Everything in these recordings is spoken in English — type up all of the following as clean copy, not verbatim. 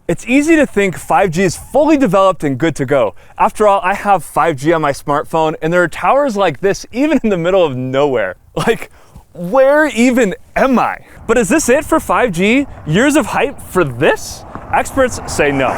It's easy to think 5G is fully developed and good to go. After all, I have 5G on my smartphone, and there are towers like this even in the middle of nowhere. Like, where even am I? But is this it for 5G? Years of hype for this? Experts say no.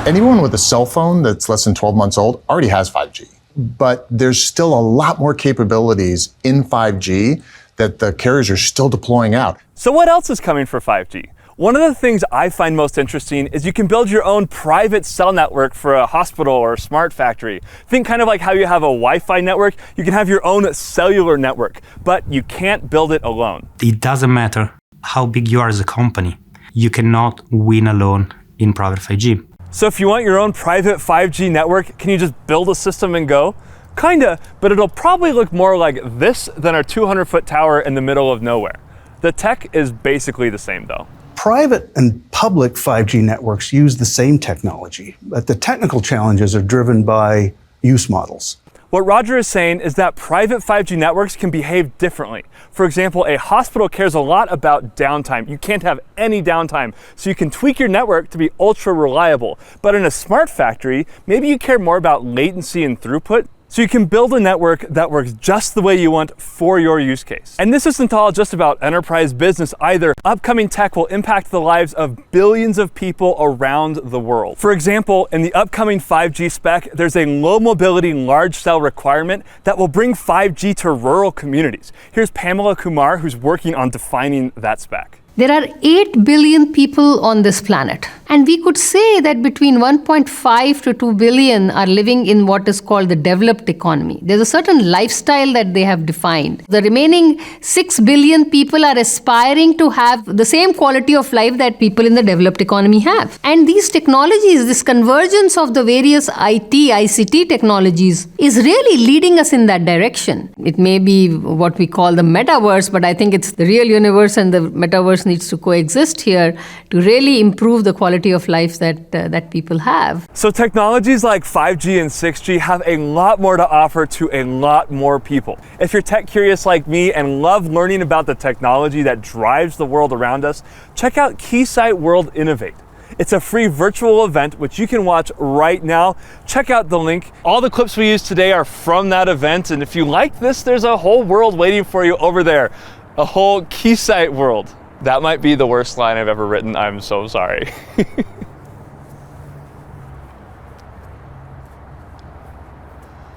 Anyone with a cell phone that's less than 12 months old already has 5G. But there's still a lot more capabilities in 5G that the carriers are still deploying out. So what else is coming for 5G? One of the things I find most interesting is you can build your own private cell network for a hospital or a smart factory. Think kind of like how you have a Wi-Fi network, you can have your own cellular network, but you can't build it alone. It doesn't matter how big you are as a company. You cannot win alone in private 5G. So if you want your own private 5G network, can you just build a system and go? Kinda, but it'll probably look more like this than our 200-foot tower in the middle of nowhere. The tech is basically the same though. Private and public 5G networks use the same technology, but the technical challenges are driven by use models. What Roger is saying is that private 5G networks can behave differently. For example, a hospital cares a lot about downtime. You can't have any downtime, so you can tweak your network to be ultra reliable. But in a smart factory, maybe you care more about latency and throughput. So you can build a network that works just the way you want for your use case. And this isn't all just about enterprise business either. Upcoming tech will impact the lives of billions of people around the world. For example, in the upcoming 5G spec, there's a low mobility large cell requirement that will bring 5G to rural communities. Here's Pamela Kumar, who's working on defining that spec. There are 8 billion people on this planet. And we could say that between 1.5 to 2 billion are living in what is called the developed economy. There's a certain lifestyle that they have defined. The remaining 6 billion people are aspiring to have the same quality of life that people in the developed economy have. And these technologies, this convergence of the various ICT technologies is really leading us in that direction. It may be what we call the metaverse, but I think it's the real universe and the metaverse needs to coexist here to really improve the quality of life that people have. So technologies like 5G and 6G have a lot more to offer to a lot more people. If you're tech curious like me and love learning about the technology that drives the world around us, check out Keysight World Innovate. It's a free virtual event which you can watch right now. Check out the link. All the clips we used today are from that event, and if you like this, there's a whole world waiting for you over there. A whole Keysight world. That might be the worst line I've ever written. I'm so sorry.